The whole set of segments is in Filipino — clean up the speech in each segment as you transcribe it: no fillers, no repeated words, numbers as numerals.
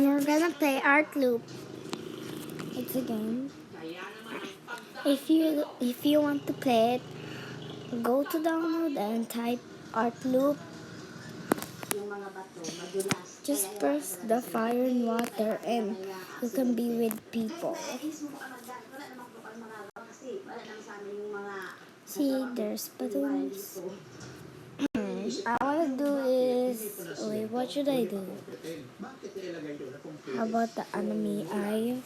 We're gonna play Art Loop. It's a game. If you want to play it, go to download and type Art Loop. Just press the fire and water and you can be with people. See, there's buttons. I want to do is, wait, what should I do? How about the enemy eye?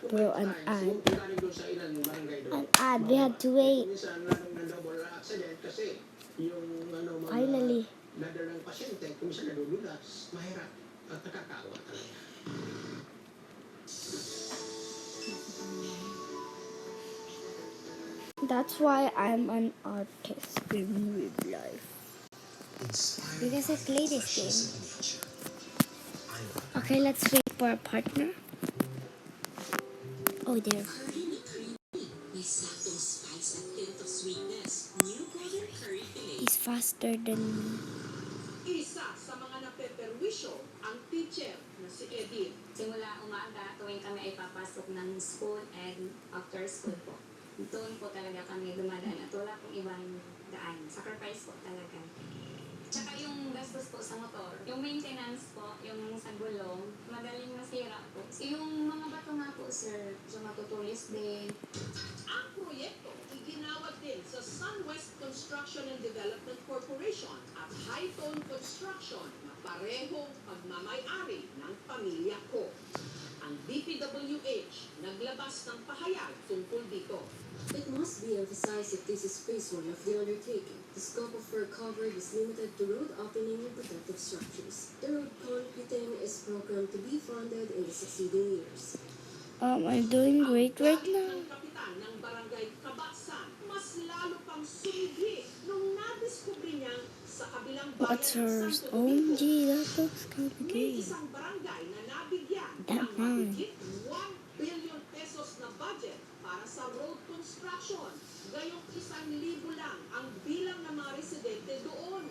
Bro, an ad. An ad, we had to wait. Finally. That's why I'm an artist in real life. Because I play this game. Okay, let's wait for a partner. Oh, there. He's faster than me. Isa sa mga napeperwisyo ang teacher na si Edith. Simula umaga, tuwing kami ay papasok ng school and after school po. Doon po talaga kami dumadaan at wala pong ibang daan. Sacrifice po talaga. Tsaka yung gastos po sa motor, yung maintenance po, yung sa gulong, madaling masira po. Yung mga bato nga po, sir, so matutulis din. Ang proyekto iginawad din sa SunWest Construction and Development Corporation at Hightone Construction na parehong pagmamay-ari ng pamilya ko. Ang DPWH naglabas ng pahayag tungkol dito. It must be emphasized that this is phase 1 of the undertaking. The scope of work covered is limited to road opening and protective structures. The road concreting is programmed to be funded in the succeeding years. I'm doing great right now. Ang kapitan ng barangay Kabasan, mas lalo pang sumighi nung nadiskubre niya sa kabilang bayan What's ng hers? Santo OMG, Domingo. that looks May complicated. isang barangay na nabigyan That ng one. mahigit 1 billion pesos na budget para sa road construction. Gayong 1,000 lang ang bilang ng mga residente doon.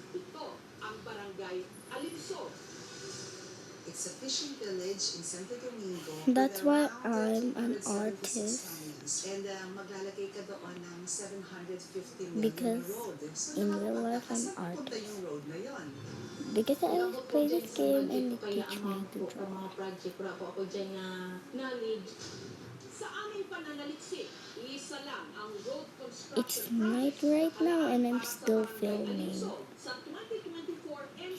Ito ang barangay Alinso. It's a fishing village in Santo Domingo. That's with why around I'm an 276 artist. families. And maglalagay ka doon ng 750 million Because road. So, in real life, I'm saan pupunta artist. yung road na yun? Because I play this game and it Kaya teach me to po draw. mga project, wala po ako dyan na knowledge. Sa aming pananaliksik, isa lang ang road construction It's night right now and I'm still filming. sa 2024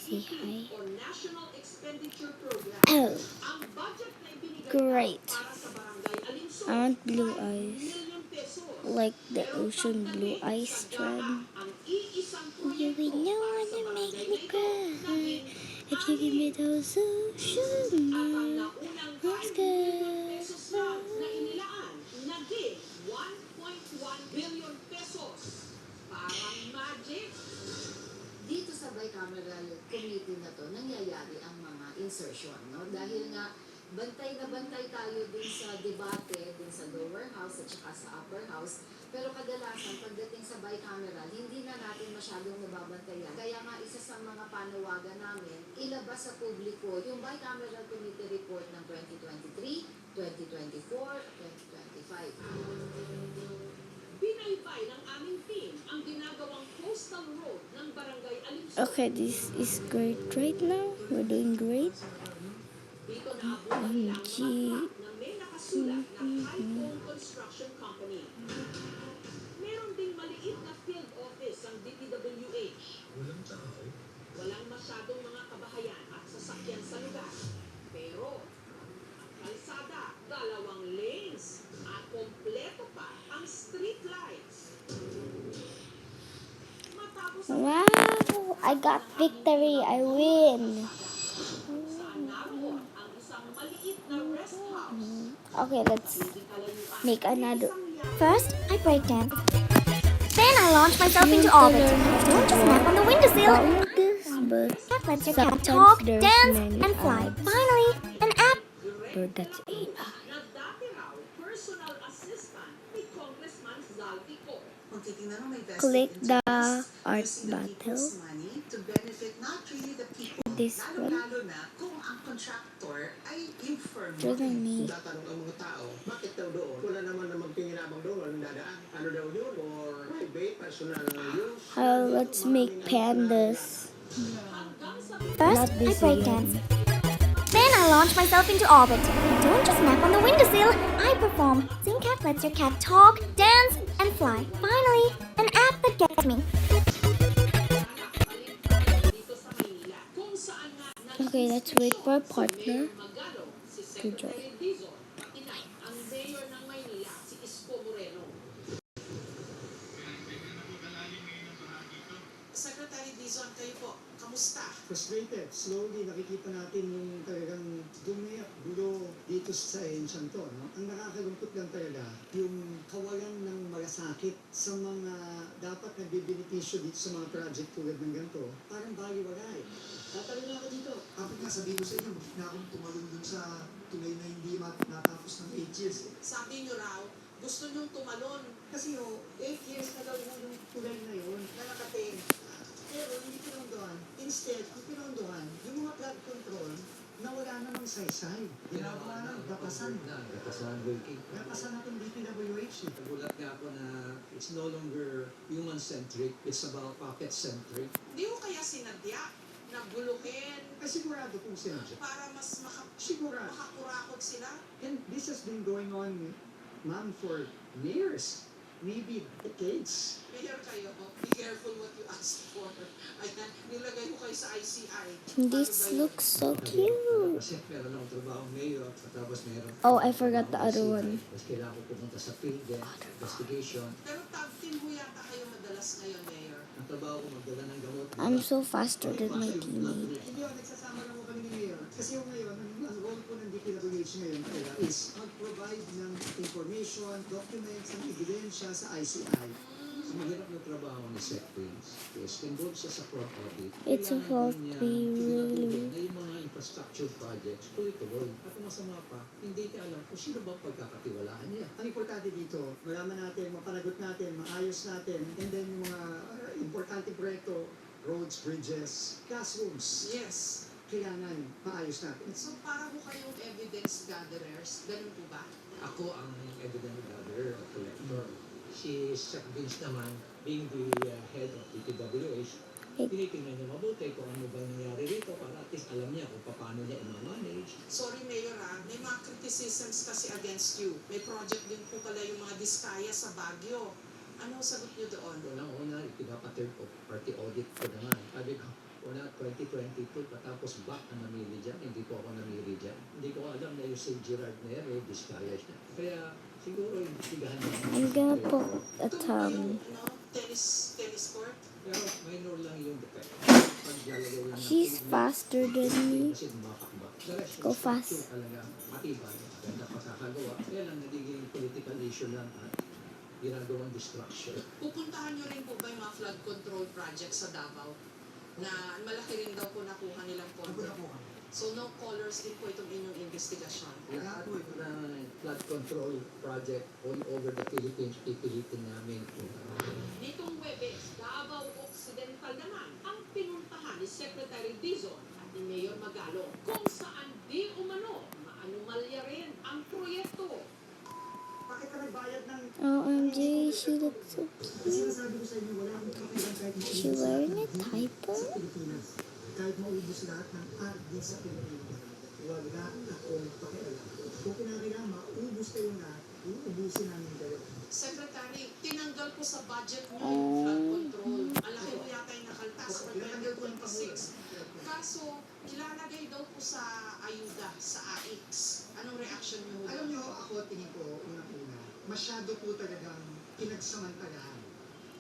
Say hi. NEP or National Expenditure Program. Oh, Ang budget na ibinigay great. para sa barangay Alinso, I want blue 5 eyes. million pesos. Like the ocean blue eyes trend. Ang iisang You proyekto will know para when sa you barangay make na me ito, cry. naging If you give me those ocean at ang eyes. naunang 5 Let's million go. pesos lang na inilaan, naging 1.1 billion pesos. Parang magic. Dito sa bicameral committee na to, nangyayari ang mga insertion, no? Dahil nga, bantay na bantay tayo din sa debate, din sa lower house at saka sa upper house. Pero kadalasan, pagdating sa bicameral, hindi na natin masyadong nababantayan. Kaya nga, isa sa mga panawagan namin, ilabas sa publiko yung bicameral committee report ng 2023, 2024, 2025. Binaybay ng aming team ang ginagawang coastal road ng barangay Alinso. Okay, this is great right now. We're doing great. Dito naabutan nila ang OMG. mga truck na may nakasulat na Hightone Construction Company. Meron ding maliit na field office ang DPWH. Walang masyadong mga kabahayan at sasakyan sa lugar. Pero, ang kalsada, 2 lanes, at kompleto pa ang street lights. Matapos ang Wow! I got victory! I win! saan naroon ang isang maliit na rest house. Okay, let's make another. First, I break dance. Then I launch myself into orbit. Don't just nap on the windowsill. Like this, but That lets your cat sometimes talk, there's dance, many and fly. eyes. Finally, an app. But that's AI. Na dati raw personal assistant ni Congressman Zaltico. Kung titingnan mo, may vested Click the interest art using the battle. people's money to benefit not really the people, this one. Lalo na kung ang contractor ay yung firm mo. Better than me. Tatanong ang mga tao, bakit daw doon? Wala naman na magpinginabang doon, walang dadaan. Ano daw yun? Or private, personal use? Let's make pandas. First, Not I this break again. dance. Then I launch myself into orbit. I don't just nap on the windowsill. I perform. SingCat lets your cat talk, dance, and fly. Finally, an app that gets me. Dito sa Maynila, kung saan nga Okay, let's wait for a partner. Magalo, si to join. Secretary Dizon, pati na ang mayor ng Maynila, si Isko Moreno. Secretary Dizon, kayo po, kamusta? Frustrated. Slowly nakikita natin yung talagang dumi at gulo dito sa sahensyan to. No? Ang nakakalungkot lang talaga, yung kawalan ng malasakit sa mga dapat nagbibinipisyo dito sa mga project tulad ng ganito, parang baliwala eh. Tatalo na ako dito. Kapag nga sabihin ko sa inyo, bakit na akong tumalon dun sa tulay na hindi natapos ng 8 years eh. Sabi niyo raw, gusto niyong tumalon. Kasi 8 years na daw yung tulay na yun na nakating. Pero hindi pinondohan. Instead, ang pinondohan, yung mga flood control na wala namang saysay. Ginagawa na, dapasan. Dapasan working. Dapasan natin DPWH. Nagulat nga ako na it's no longer human-centric, it's about pocket-centric. Di ko kaya sinadya na guluhin Ay sigurado kung sila. para mas Sigurado. makakurakot sila. And this has been going on, ma'am, for years. Maybe decades. Mayor kayo, be careful what you ask for. Ayan, nilagay ko kayo sa ICI. This looks so cute. Kasi meron akong trabaho mayor, tapos meron. Oh, I forgot the other one. Tapos kailangan ko pumunta sa field investigation. Pero tag team ho yata kayo madalas ngayon, Mayor. Ang trabaho ko magdala ng gamot. I'm so faster than my teammate. Hindi ako nagsasama lang mo kami ni Mayor. Kasi yung ngayon, ang role po ng DPWH ngayon talaga is mag-provide ng information, documents, and ebidensya sa ICI. Ang mahirap na trabaho ni Sec Prince is involved siya sa fraud audit. It's supposed to be really. Na yung mga infrastructure projects, tuloy-tuloy. At ang masama pa, hindi niya alam kung sino ba pagkakatiwalaan niya. Ang importante dito, malaman natin, mapanagot natin, maayos natin, and then yung mga importante proyekto, roads, bridges, classrooms, Yes. kailangan maayos natin. So para ho kayong evidence gatherers, ganun po ba? Ako ang evidence gatherer at collector. Si Sec Vince naman, being the head of DPWH, tinitingnan niya mabuti kung ano ba nangyari rito para at least alam niya kung paano niya i-manage. Sorry, Mayor, may mga criticisms kasi against you. May project din po pala yung mga diskaya sa Baguio. Ano sagot niyo doon? Unang-una, ipinapathird party audit ko naman. Sabi ko, una, 2022, patapos back na namili dyan. Hindi ko ako namili dyan. Hindi ko alam na yung St. Gerard na yan, may discourage na. Kaya, siguro yung tigahan naman. I'm gonna put a Ito po tongue. yung tennis court. Pero minor lang yung defect. Paglalagay lang ng She's tubig, faster than me. kasi bumakak-bak. The rest, Go yung fast. structure talaga matibay. Ganda pakakagawa. Kaya lang nagiging political issue lang at ginagawang destruction. Pupuntahan niyo rin po ba yung mga flood control project sa Davao? Na malaki rin daw po nakuha nilang pondo. So no colors din po itong inyong investigasyon. Lahat ng flood control project all over the Philippines, pipilitin namin. Nitong Webes, Davao Occidental naman ang pinuntahan ni Secretary Dizon at ni Mayor Magalo kung saan di umano maanumalya rin ang proyekto. Bakit ka nagbayad ng... OMG, she looks so cute. Sinasabi ko sa inyo, wala akong kapilang kahit Is she wearing a diaper? sa Pilipinas. Kahit maubos lahat ng RD sa Pilipinas. Wala akong pakialam. Kung kinakailangan, maubos kayo na, uubusin namin kayo. Secretary, tinanggal po sa budget niyo yung flood control. Ang laki mo yata yung nakaltas for 2026. Kaso, ilalagay daw po sa ayuda, sa AIX. Anong reaction niyo? Alam niyo, ako tingin ko, unang-una, masyado po talagang pinagsamantalahan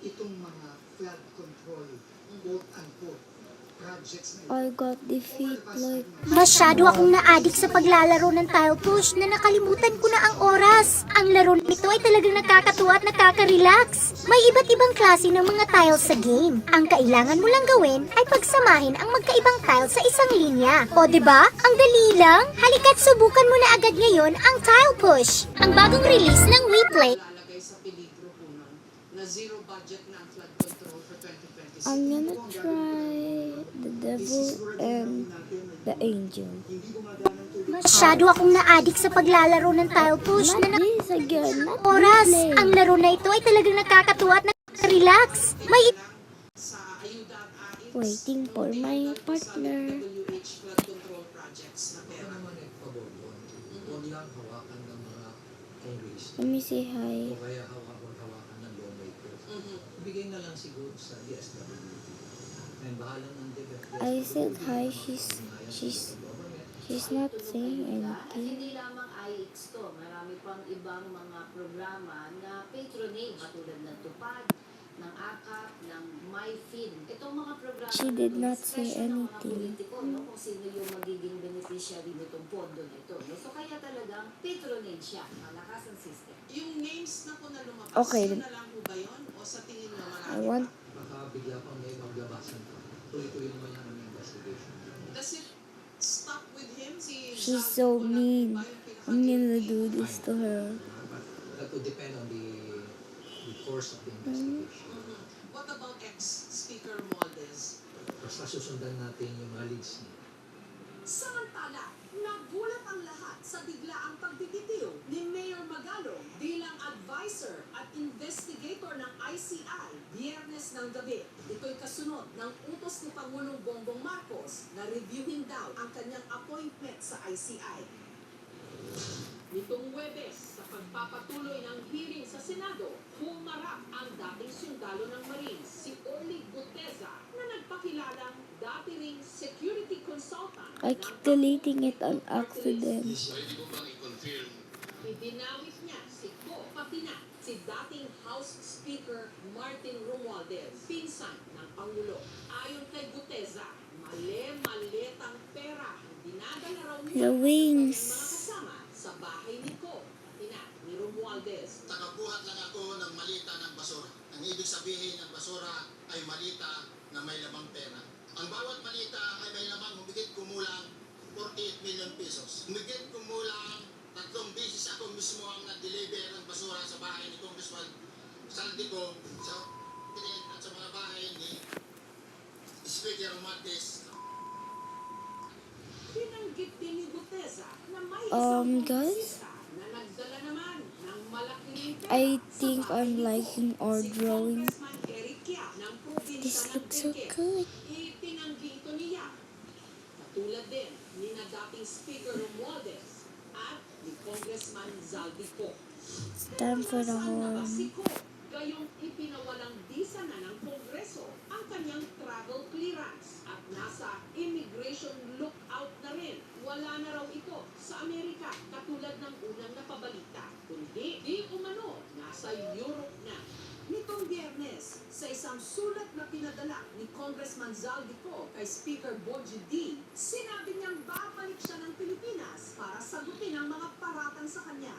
itong mga flood control, quote-unquote, projects na ito. I got defeat like... Masyado akong na-addict sa paglalaro ng tile push na nakalimutan ko na ang oras. Ang laro nito ay talagang nakakatuwa at nakaka-relax. May iba't ibang klase ng mga tiles sa game. Ang kailangan mo lang gawin ay pagsamahin ang magkaibang tiles sa isang linya. O diba? Ang dali lang. Halika't subukan mo na agad ngayon ang tile push. Ang bagong release ng WePlay. Lalagay sa peligro po nun na zero budget na ang flood control for 2026. I'm gonna try the devil and the angel. Masyado akong na-addict sa paglalaro ng tile push na This again, not oras. this Ang laro na ito ay talagang nakakatuwa at nakaka-relax. May Sa ayuda at AIS, Waiting for my partner. WH flood control projects na Ako pera. naman pabor doon. Huwag lang hawakan ng mga Congress. Let me say hi. O kaya hawakan ng lawmaker. Ibigay na lang siguro sa DSWD. And bahala ng DepEd. I said hi. She's not saying At anything. hindi lamang IX to, marami pang ibang mga programa na patronage tulad ng Tupad, ng AKAP, ng MyFin. Itong mga programa She did not say expression ng mga anything. politiko, no, kung sino yung magiging beneficiary nitong pondo na ito. No? So kaya talagang patronage siya, malakas ang system. Yung names na po na lumabas, Okay. yun na lang po ba yun? O sa tingin nyo marami I want Baka bigla pang may maglabasan pa. Tuloy-tuloy naman yan ang investigation. Does it stop with him? She's so mean. I'm gonna do this to her. But that would depend on the course of the investigation. What about ex-Speaker Romualdez? Basta susundan natin yung mga leads niya. Samantala, nagulat ang lahat sa biglaang pagbibitiw ni Mayor Magalong bilang advisor at investigator ng ICI Biyernes ng gabi. Ito'y kasunod ng utos ni Pangulong Bongbong Marcos na reviewin daw ang kanyang appointment sa ICI. Nitong Huwebes, sa pagpapatuloy ng hearing sa Senado, humarap ang dating sundalo ng Marines, si Orly Guteza, na nagpakilalang dati ring security consultant. I keep deleting it on accident. Pwede ko bang i-confirm? Ibinawis niya si Ko, pati na si dating House Speaker Martin Romualdez, pinsan ng Pangulo. Ayon kay Guteza, mali-maletang pera ang dinadala raw niya The wings. sa mga kasama sa bahay ni Ko, pati na ni Romualdez. Nakabuhat lang ako ng malita ng basura. Ang ibig sabihin ng basura ay malita na may lamang pera. Ang bawat malita ay may lamang humigit kumulang 48 million pesos. Humigit kumulang 3 beses ako mismo ang nag-deliver ng basura sa bahay ni Congressman Saldico sa at sa mga bahay ni Speaker Romualdez. Binanggit din ni Guteza na may Guys, kongresista na nagdala naman ng malaking pera I sa think bahay I'm nito. liking our Si drawing. Congressman Eric Yap ng probinsya This ng looks so Benguet. good. Itinanggi ito ni Yap. Katulad din ni na dating Speaker Romualdez at ni Congressman Zaldico. Time for the Nasaan na ba horn. si Ko? Gayong ipinawalang bisa na ng Kongreso ang kanyang travel clearance at nasa immigration lookout na rin. Wala na raw ito sa Amerika katulad ng unang napabalita. Kundi di umano, nasa Europe na. Nitong Biyernes, sa isang sulat na pinadala ni Congressman Zaldico kay Speaker Bogie D, sinabi niyang babalik siya ng Pilipinas para sagutin ang mga paratang sa kanya.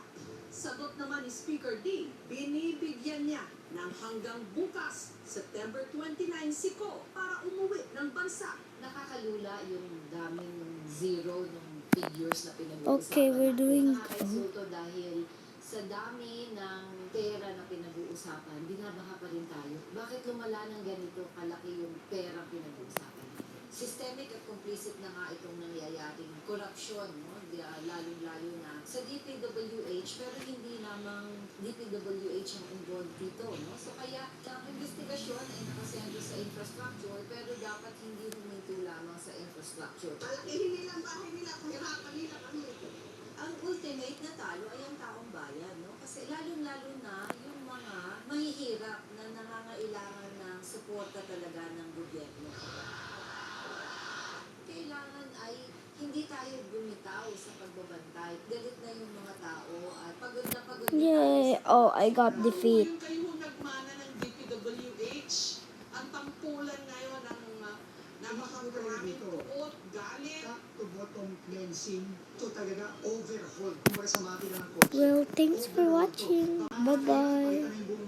Sagot naman ni Speaker D, binibigyan niya ng hanggang bukas, September 29 si Ko para umuwi ng bansa. Nakakalula yung dami ng zero ng figures na pinag-uusapan Okay, we're doing- Nakakainsulto dahil sa dami ng pera na pinag-uusapan, binabaha pa rin tayo. Bakit lumala ng ganito kalaki yung pera pinag-uusapan? Systemic at complicit na nga itong nangyayaring korupsyon, no? Lalong-lalo na sa DPWH, pero hindi lamang DPWH ang involved dito. No? So kaya ang investigasyon ay nakasentro sa infrastructure, pero dapat hindi huminto lamang sa infrastructure. Palakihin nila ang bahay nila, kahirapan nila kami. Ang ultimate na talo ay ang taong bayan, no? Kasi lalong-lalo na yung mga mahihirap na nangangailangan ng suporta talaga ng gobyerno. Kailangan ay hindi tayo bumitaw sa pagbabantay. Galit na yung mga tao at pagod na tayo. Yay! Oh, I got defeat. Yung kayo nagmana ng DPWH, ang tampulan ngayon ng maraming tuot, galit. Top to bottom cleansing, ito talaga overhaul. Kumbaga sa makina ng kotse. Well, thanks for watching. Bye-bye. Pakita mo yung buong